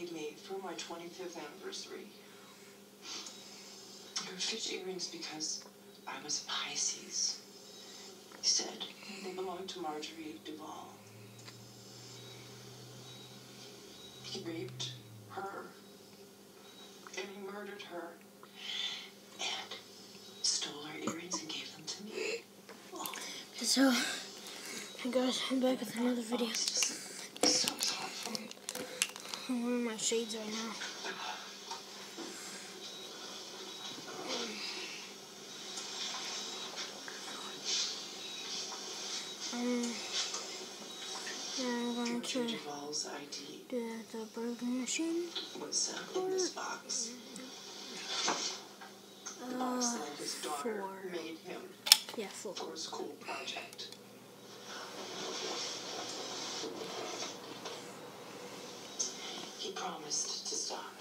gave me for my 25th anniversary. They were fish earrings because I was a Pisces. He said they belonged to Marjorie Duvall. He raped her, and he murdered her, and stole her earrings and gave them to me. So, hey guys, I'm back with another video. So thoughtful. I'm wearing my shades right now. I'm going to do the burger machine. Was in this box. The box that his daughter made him. Yeah, 4. For a school project. He promised to stop.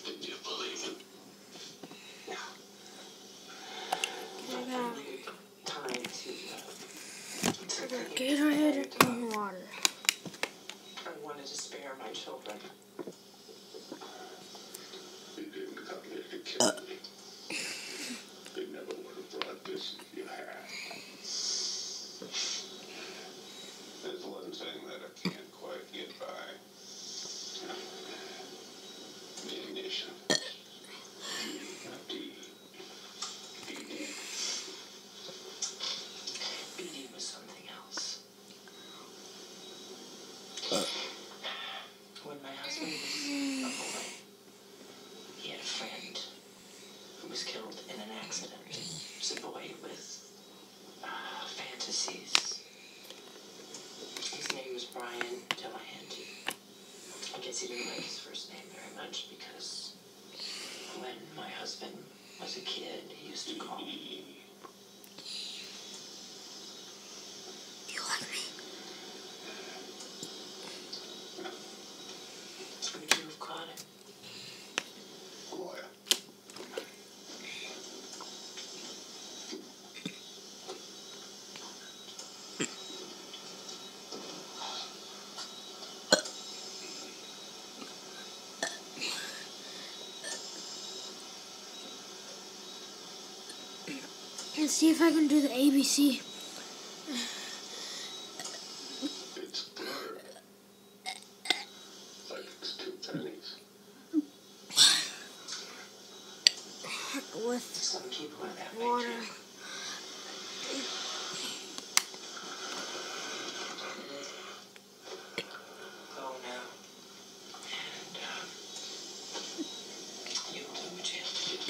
Did you believe him? No. I needed time to Gatorade and water. I wanted to spare my children. You didn't come here to kill me. You never would have brought this if you had. There's one thing that I can't quite get by. The ignition. BD was something else. When my husband was a boy, he had a friend who was killed in an accident. He was a boy with fantasies. His name was Brian Delahanty. I guess he didn't like his first name very much because when my husband was a kid, he used to call me. Do you like me? Would you have caught him? Boy. Let's see if I can do the ABC. It's blurred. Like it's 2 pennies. With Some people are that way water. too. Go now. And you do what you have to do.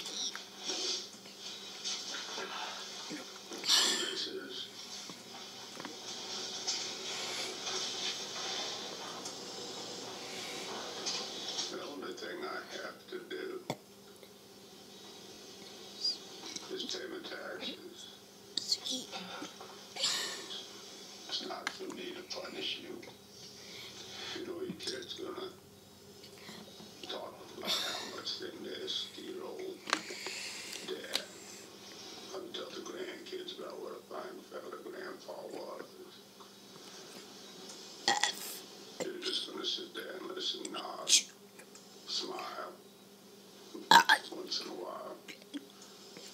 This is the only thing I have to do is pay my taxes. Sweet. It's not for me to punish you. You know your kid's gonna talk about how much they miss your old dad. And tell the grandkids about what a fine fella Grandpa was. You're just gonna sit there and listen, nod, smile. Once in a while, you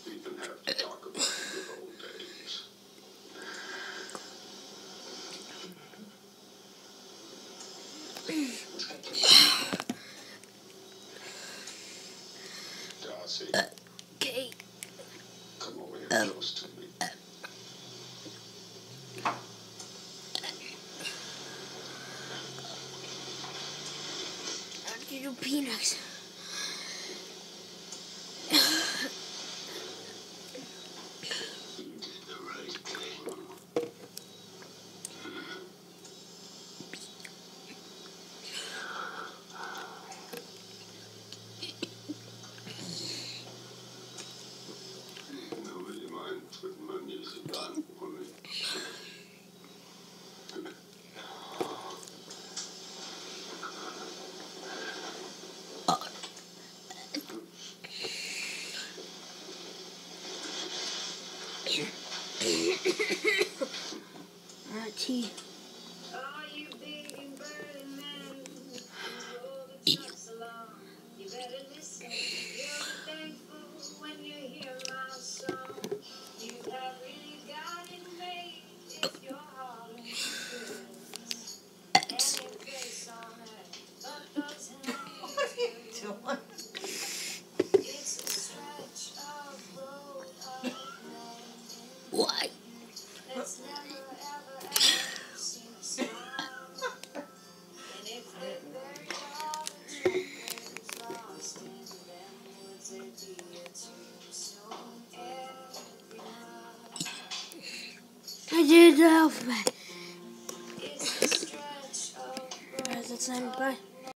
even have to talk about the good old days. Darcy, Okay. come over here close to me. How do you do peanuts? You did the right thing. Nobody mind putting my music on for me. Tea. All you big and burly men I did the alphabet. Alright, that's time. Bye.